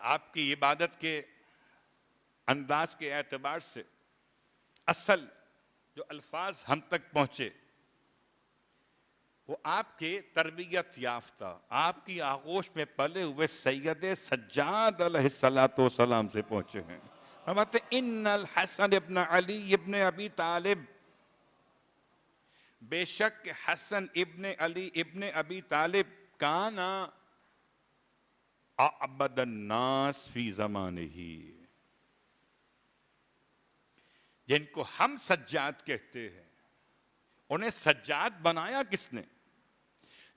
آپ کی عبادت کے انداز کے اعتبار سے اصل جو الفاظ ہم تک پہنچے وہ آپ کے تربیت یافتہ، آپ کی آغوش میں پلے ہوئے سید سجاد علیہ السلام سے پہنچے ہیں. فرماتے ہیں ان الحسن ابن علی ابن ابی طالب، بے شک حسن ابن علی ابن ابی طالب کانا اعبد الناس فی زمانہ، جن کو ہم سجاد کہتے ہیں انہیں سجاد بنایا کس نے؟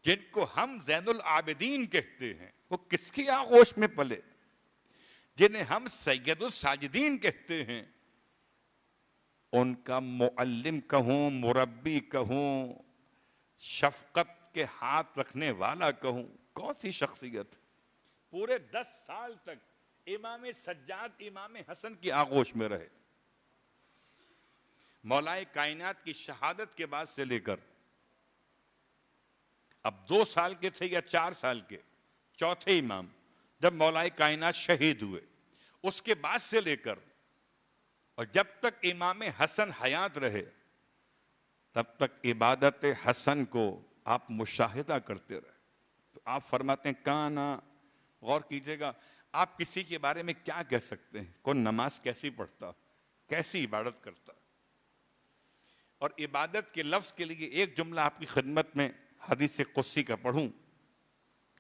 جن کو ہم زین العابدین کہتے ہیں وہ کس کی آغوش میں پلے؟ جنہیں ہم سید الساجدین کہتے ہیں ان کا معلم کہوں، مربی کہوں، شفقت کے ہاتھ رکھنے والا کہوں، کون سی شخصیت؟ پورے 10 سال تک امام سجاد امام حسن کی آغوش میں رہے. مولا کائنات کی شہادت کے بعد سے لے کر اب 2 سال کے تھے یا 4 سال کے، چوتھے امام جب مولا کائنات شہید ہوئے، اس کے بعد سے لے کر اور جب تک امام حسن حیات رہے تب تک عبادت حسن کو آپ مشاہدہ کرتے رہے. تو آپ فرماتے ہیں کانا، غور کیجئے گا، آپ کسی کے بارے میں کیا کہہ سکتے ہیں؟ کون نماز کیسی پڑھتا، کیسی عبادت کرتا؟ اور عبادت کے لفظ کے لیے ایک جملہ آپ کی خدمت میں حدیث قدسی کا پڑھوں.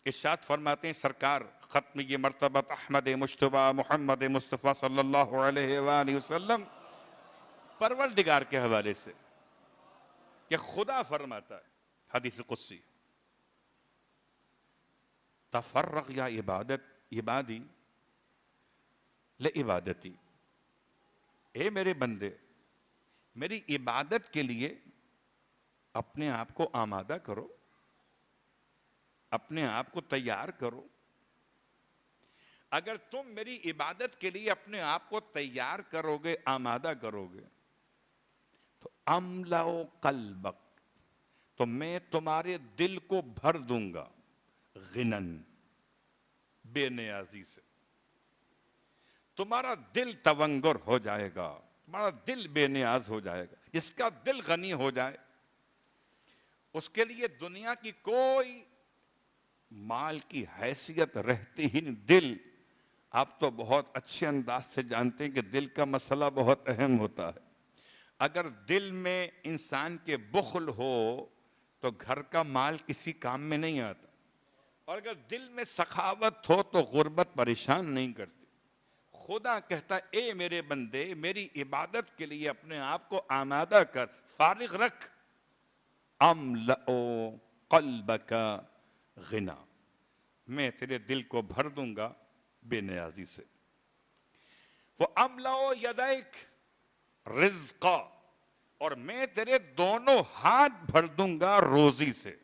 ارشاد فرماتے ہیں سرکار ختم یہ مرتبت احمد مجتبیٰ محمد مصطفیٰ صلی اللہ علیہ وآلہ وسلم پروردگار کے حوالے سے کہ خدا فرماتا ہے حدیث قدسی، تفرغ یا عبادی لعبادتی، اے میرے بندے میری عبادت کے لیے اپنے آپ کو آمادہ کرو، اپنے آپ کو تیار کرو. اگر تم میری عبادت کے لیے اپنے آپ کو تیار کرو گے، آمادہ کرو گے، تو املأ قلبک، تو میں تمہارے دل کو بھر دوں گا غنن، بے نیازی سے. تمہارا دل تونگر ہو جائے گا، تمہارا دل بے نیاز ہو جائے گا. جس کا دل غنی ہو جائے اس کے لیے دنیا کی کوئی مال کی حیثیت رہتی ہی نہیں. دل، آپ تو بہت اچھے انداز سے جانتے ہیں کہ دل کا مسئلہ بہت اہم ہوتا ہے. اگر دل میں انسان کے بخل ہو تو گھر کا مال کسی کام میں نہیں آتا، اور اگر دل میں سخاوت ہو تو غربت پریشان نہیں کرتی. خدا کہتا ہے اے میرے بندے میری عبادت کے لیے اپنے آپ کو آمادہ کر، فارغ رکھ. املأ قلبک غنا، میں تیرے دل کو بھر دوں گا بے نیازی سے. وَأَمْلَأُ يَدَيْكَ رِزْقًا، اور میں تیرے دونوں ہاتھ بھر دوں گا روزی سے.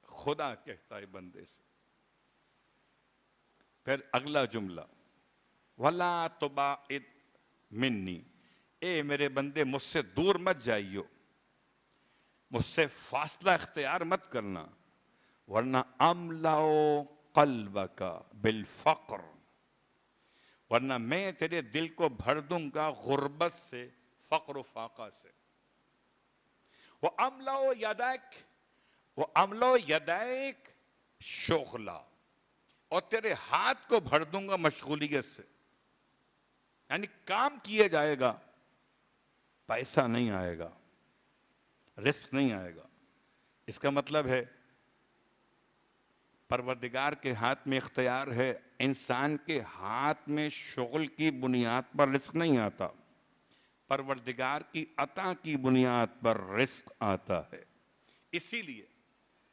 خدا کہتا ہے بندے سے. پھر اگلا جملہ وَلَا تُبَعِدْ مِنِّي، اے میرے بندے مجھ سے دور مت جائیو، مجھ سے فاصلہ اختیار مت کرنا، ورنہ املأ قلبک بالفقر، ورنہ میں تیرے دل کو بھر دوں گا غربت سے، فقر و فاقہ سے. وَأَمْلَأُ يَدَيْكَ شُغْلًا، اور تیرے ہاتھ کو بھر دوں گا مشغولیت سے. یعنی کام کیے جائے گا، پیسہ نہیں آئے گا، رزق نہیں آئے گا. اس کا مطلب ہے پروردگار کے ہاتھ میں اختیار ہے، انسان کے ہاتھ میں شغل کی بنیاد پر رزق نہیں آتا، پروردگار کی عطا کی بنیاد پر رزق آتا ہے. اسی لیے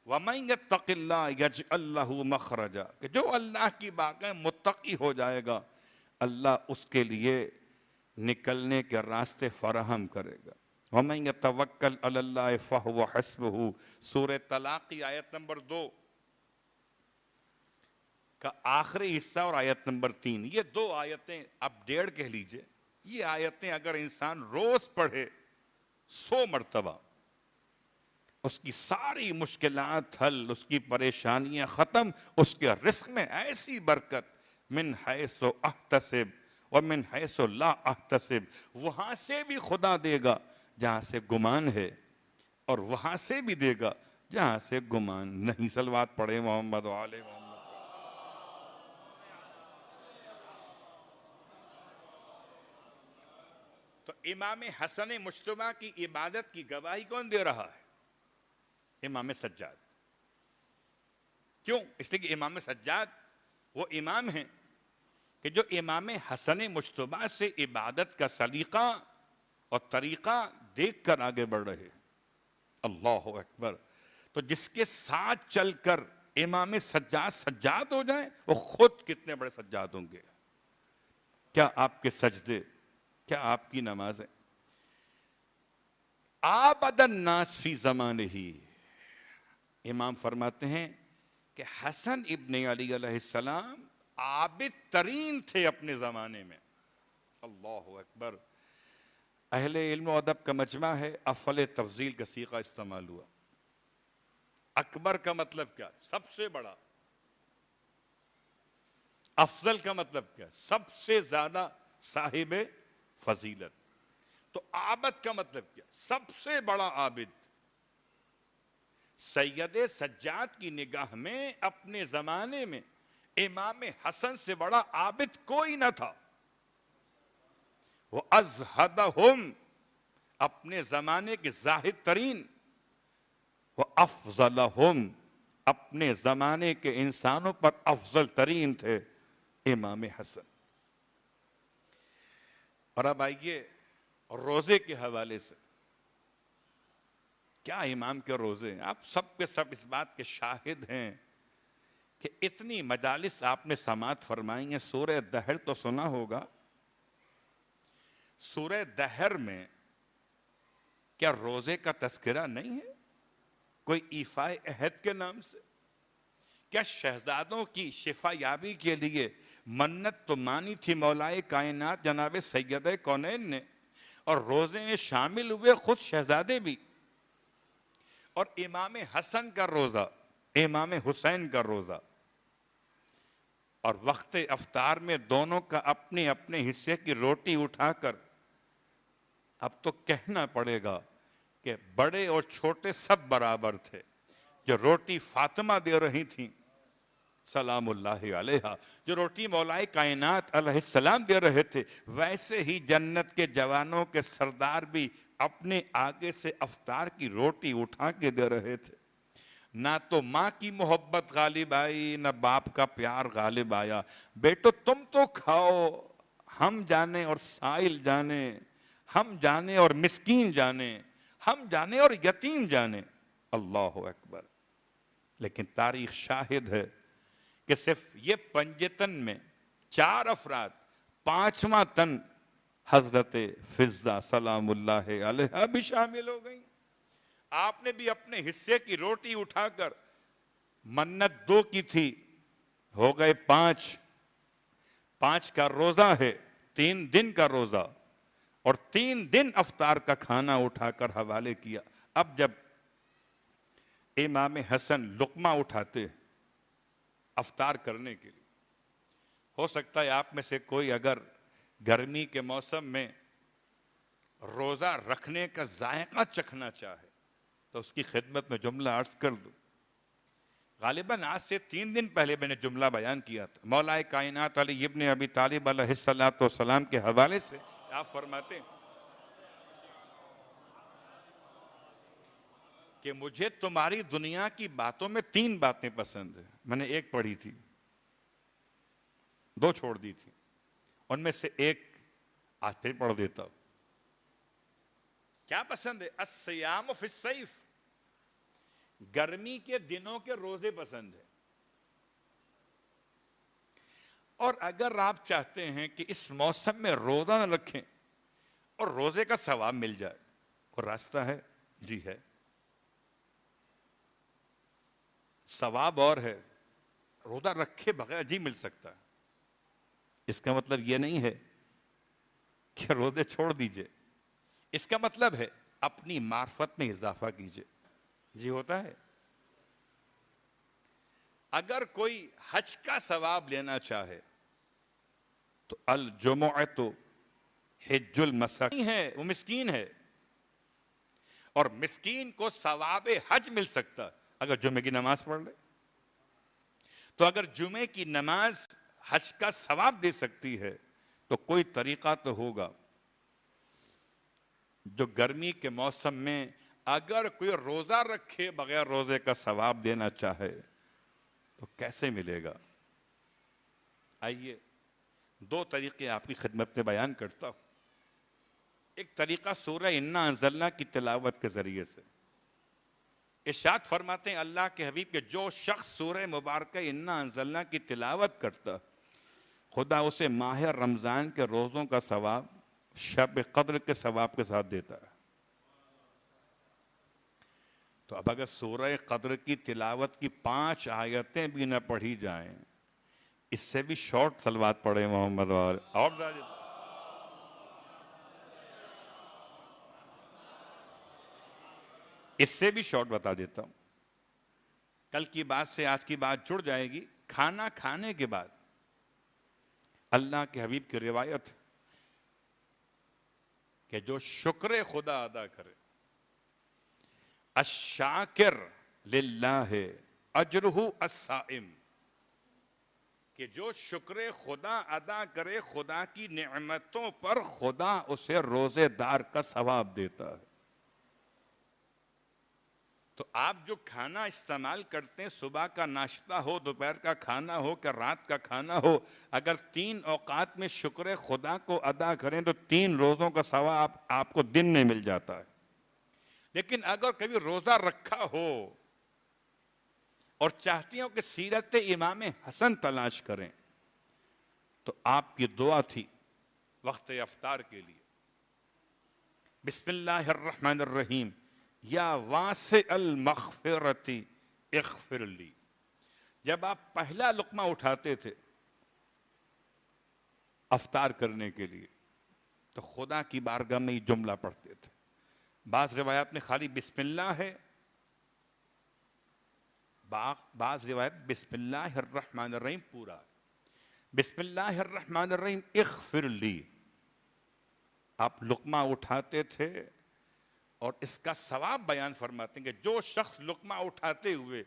وَمَن يَتَّقِ اللَّهَ يَجْعَل لَّهُ مَخْرَجًا، کہ جو اللہ کی باغیں متقی ہو جائے گا اللہ اس کے لیے نکلنے کے راستے فراہم کرے گا. وَمَن يَتَوَكَّلْ عَلَى اللَّهِ فَهُوَ حَسْبُهُ، سورہ طلاق کی آیت نمبر 2 کا آخری حصہ اور آیت نمبر 3، یہ 2 آیتیں اب 1.5 کہہ لیجئے. یہ آیتیں اگر انسان روز پڑھے 100 مرتبہ اس کی ساری مشکلات حل، اس کی پریشانیاں ختم، اس کے رزق میں ایسی برکت، من حیث احتسب ومن حیث لا احتسب، وہاں سے بھی خدا دے گا جہاں سے گمان ہے، اور وہاں سے بھی دے گا جہاں سے گمان نہیں۔ صلوات پڑھے محمد و آل محمد۔ تو امام حسن مجتبیٰ کی عبادت کی گواہی کون دے رہا ہے؟ امام سجاد۔ کیوں؟ اس لیے کہ امام سجاد وہ امام ہیں کہ جو امام حسن مجتبیٰ سے عبادت کا سلیقہ اور طریقہ دیکھ کر آگے بڑھ رہے۔ اللہ اکبر۔ تو جس کے ساتھ چل کر امام سجاد سجاد ہو جائیں، وہ خود کتنے بڑے سجاد ہوں گے۔ کیا آپ کے سجدے، کیا آپ کی نمازیں۔ عابد الناس فی زمانہ ہی، امام فرماتے ہیں کہ حسن ابن علی علیہ السلام عابد ترین تھے اپنے زمانے میں۔ اللہ اکبر۔ اہل علم و ادب کا مجمع ہے، افضل تفضیل کا صیغہ استعمال ہوا۔ اکبر کا مطلب کیا؟ سب سے بڑا۔ افضل کا مطلب کیا؟ سب سے زیادہ صاحب فضیلت۔ تو عابد کا مطلب کیا؟ سب سے بڑا عابد۔ سید سجاد کی نگاہ میں اپنے زمانے میں امام حسن سے بڑا عابد کوئی نہ تھا۔ وہ ازہدہم، اپنے زمانے کے زاہد ترین، وہ افضلہم، اپنے زمانے کے انسانوں پر افضل ترین تھے امام حسن۔ اور اب آئیے روزے کے حوالے سے، کیا امام کے روزے ہیں؟ آپ سب کے سب اس بات کے شاہد ہیں کہ اتنی مجالس آپ نے سماعت فرمائی ہیں۔ سورہ دہر تو سنا ہوگا۔ سورہ دہر میں کیا روزے کا تذکرہ نہیں ہے؟ کوئی ایفائے عہد کے نام سے؟ کیا شہزادوں کی شفا یابی کے لیے منت تو مانی تھی مولائے کائنات جناب سید کونین نے، اور روزے میں شامل ہوئے خود شہزادے بھی، اور امام حسن کا روزہ، امام حسین کا روزہ، اور وقت افطار میں دونوں کا اپنے اپنے حصے کی روٹی اٹھا کر، اب تو کہنا پڑے گا کہ بڑے اور چھوٹے سب برابر تھے۔ جو روٹی فاطمہ دے رہی تھیں سلام اللہ علیہا، جو روٹی مولائے کائنات علیہ السلام دے رہے تھے، ویسے ہی جنت کے جوانوں کے سردار بھی اپنے آگے سے افطار کی روٹی اٹھا کے دے رہے تھے۔ نہ تو ماں کی محبت غالب آئی، نہ باپ کا پیار غالب آیا۔ بیٹو تم تو کھاؤ، ہم جانے اور سائل جانے، ہم جانے اور مسکین جانے، ہم جانے اور یتیم جانے۔ اللہ اکبر۔ لیکن تاریخ شاہد ہے کہ صرف یہ پنجتن میں 4 افراد، 5واں تن حضرت فضہ سلام اللہ علیہا بھی شامل ہو گئیں۔ آپ نے بھی اپنے حصے کی روٹی اٹھا کر، منت 2 کی تھی، ہو گئے 5۔ 5 کا روزہ ہے، 3 دن کا روزہ، اور 3 دن افطار کا کھانا اٹھا کر حوالے کیا۔ اب جب امام حسن لقمہ اٹھاتے افطار کرنے کے لیے، ہو سکتا ہے آپ میں سے کوئی اگر گرمی کے موسم میں روزہ رکھنے کا ذائقہ چکھنا چاہے تو اس کی خدمت میں جملہ عرض کر دوں۔ غالباً آج سے 3 دن پہلے میں نے جملہ بیان کیا تھا، مولا کائنات علی ابن ابی طالب علیہ السلام کے حوالے سے۔ آپ فرماتے ہیں کہ مجھے تمہاری دنیا کی باتوں میں 3 باتیں پسند ہیں۔ میں نے 1 پڑھی تھی، 2 چھوڑ دی تھی، ان میں سے 1 آج پھر پڑھ دیتا ہوں۔ کیا پسند ہے؟ الصیام فی الصیف، گرمی کے دنوں کے روزے پسند ہے۔ اور اگر آپ چاہتے ہیں کہ اس موسم میں روزہ نہ رکھیں اور روزے کا ثواب مل جائے، کوئی راستہ ہے؟ جی ہے۔ ثواب اور ہے، روزہ رکھے بغیر جی مل سکتا ہے۔ اس کا مطلب یہ نہیں ہے کہ روزے چھوڑ دیجئے، اس کا مطلب ہے اپنی معرفت میں اضافہ کیجئے۔ جی ہوتا ہے. اگر کوئی حج کا ثواب لینا چاہے تو الجمعۃ حج المساکین ہے، وہ مسکین ہے، اور مسکین کو ثواب حج مل سکتا ہے اگر جمعے کی نماز پڑھ لے. تو اگر جمعے کی نماز حج کا ثواب دے سکتی ہے تو کوئی طریقہ تو ہوگا. جو گرمی کے موسم میں اگر کوئی روزہ رکھے بغیر روزے کا ثواب دینا چاہے تو کیسے ملے گا؟ آئیے دو طریقے آپ کی خدمت میں بیان کرتا ہوں. ایک طریقہ سورہ انا انزلنا کی تلاوت کے ذریعے سے. ارشاد فرماتے ہیں اللہ کے حبیب کہ جو شخص سورہ مبارکہ انا انزلنا کی تلاوت کرتا خدا اسے ماہ رمضان کے روزوں کا ثواب شب قدر کے ثواب کے ساتھ دیتا ہے. تو اب اگر سورہ قدر کی تلاوت کی 5 آیتیں بھی نہ پڑھی جائیں، اس سے بھی شارٹ صلوات پڑھے محمد اور اس سے بھی شارٹ بتا دیتا ہوں. کل کی بات سے آج کی بات جڑ جائے گی. کھانا کھانے کے بعد اللہ کے حبیب کی روایت کہ جو شکر خدا ادا کرے الشاکر للہ اجرہ الصائم، کہ جو شکر خدا ادا کرے خدا کی نعمتوں پر خدا اسے روزے دار کا ثواب دیتا ہے. تو آپ جو کھانا استعمال کرتے ہیں، صبح کا ناشتہ ہو، دوپہر کا کھانا ہو کہ رات کا کھانا ہو، اگر 3 اوقات میں شکر خدا کو ادا کریں تو 3 روزوں کا ثواب آپ کو دن میں مل جاتا ہے. لیکن اگر کبھی روزہ رکھا ہو اور چاہتی ہوں کہ سیرت امام حسن تلاش کریں تو آپ کی دعا تھی وقت افطار کے لیے، بسم اللہ الرحمن الرحیم یا واسع المغفرت اغفر لی. جب آپ پہلا لقمہ اٹھاتے تھے افطار کرنے کے لیے تو خدا کی بارگاہ میں یہ جملہ پڑھتے تھے. بعض روایات میں خالی بسم اللہ ہے، بعض روایت بسم اللہ الرحمن الرحیم پورا، بسم اللہ الرحمن الرحیم اغفر لی. آپ لقمہ اٹھاتے تھے اور اس کا ثواب بیان فرماتے ہیں کہ جو شخص لقمہ اٹھاتے ہوئے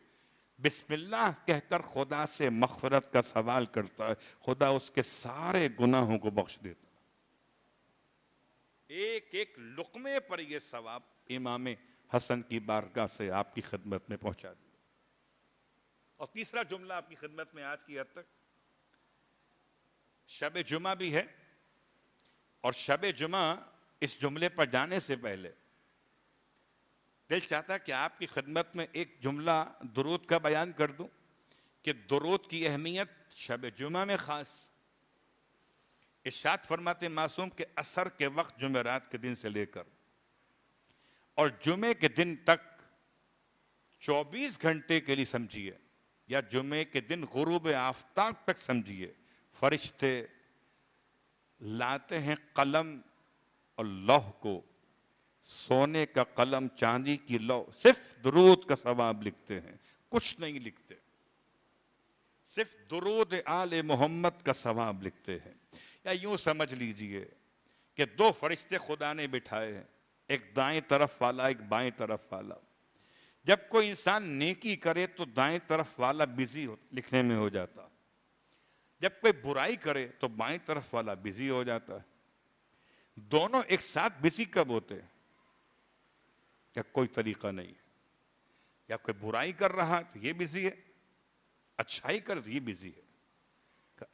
بسم اللہ کہہ کر خدا سے مغفرت کا سوال کرتا ہے خدا اس کے سارے گناہوں کو بخش دیتا ہے. ایک ایک لقمے پر یہ ثواب امام حسن کی بارگاہ سے آپ کی خدمت میں پہنچا دیا. اور تیسرا جملہ آپ کی خدمت میں آج کی حد تک، شب جمعہ بھی ہے، اور شب جمعہ اس جملے پر جانے سے پہلے دل چاہتا ہے کہ آپ کی خدمت میں ایک جملہ درود کا بیان کر دوں کہ درود کی اہمیت شب جمعہ میں خاص. ارشاد فرماتے معصوم کہ عصر کے وقت جمعرات کے دن سے لے کر اور جمعے کے دن تک 24 گھنٹے کے لیے سمجھیے، یا جمعے کے دن غروب آفتاب تک سمجھیے، فرشتے لاتے ہیں قلم اور لوح کو، سونے کا قلم چاندی کی لوح، صرف درود کا ثواب لکھتے ہیں، کچھ نہیں لکھتے، صرف درود آل محمد کا ثواب لکھتے ہیں. یا یوں سمجھ لیجئے کہ 2 فرشتے خدا نے بٹھائے ہیں، ایک دائیں طرف والا ایک بائیں طرف والا. جب کوئی انسان نیکی کرے تو دائیں طرف والا بزی لکھنے میں ہو جاتا، جب کوئی برائی کرے تو بائیں طرف والا بزی ہو جاتا ہے. دونوں ایک ساتھ بزی کب ہوتے ہیں؟ یا کوئی طریقہ نہیں ہے، یا کوئی برائی کر رہا تو یہ بزی ہے، اچھائی کر تو یہ بزی ہے.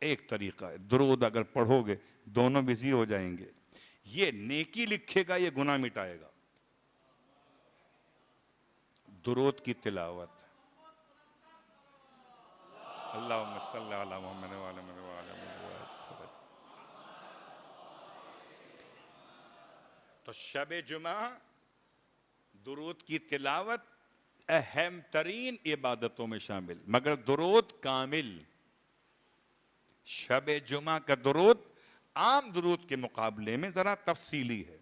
ایک طریقہ ہے، درود اگر پڑھو گے دونوں بزی ہو جائیں گے. یہ نیکی لکھے گا، یہ گناہ مٹائے گا. درود کی تلاوت، اللہم صلی علی محمد وعلی محمد. تو شب جمعہ درود کی تلاوت اہم ترین عبادتوں میں شامل، مگر درود کامل. شب جمعہ کا درود عام درود کے مقابلے میں ذرا تفصیلی ہے.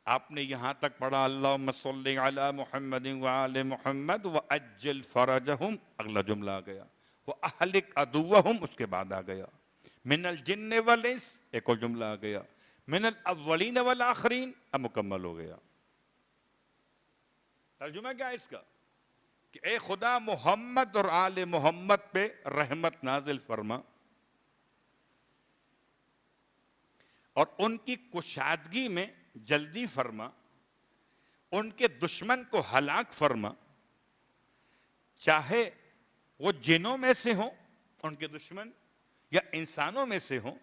آپ نے یہاں تک پڑھا اللہم صلی علی محمد وآل محمد وعجل فرجہم، اگلا جملہ آ گیا، وَأَهْلِكْ عَدُوَّهُمْ، اس کے بعد آ گیا من الجن والانس، ایک اور جملہ آ گیا من الاولین والآخرین، اب مکمل ہو گیا۔ ترجمہ کیا ہے اس کا؟ کہ اے خدا محمد اور آل محمد پہ رحمت نازل فرما اور ان کی کشادگی میں جلدی فرما، ان کے دشمن کو ہلاک فرما، چاہے وہ جنوں میں سے ہوں ان کے دشمن، یا انسانوں میں سے ہوں،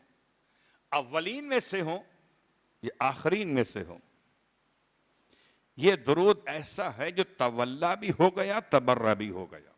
اولین میں سے ہوں یا آخرین میں سے ہوں۔ یہ درود ایسا ہے جو تولا بھی ہو گیا، تبرہ بھی ہو گیا۔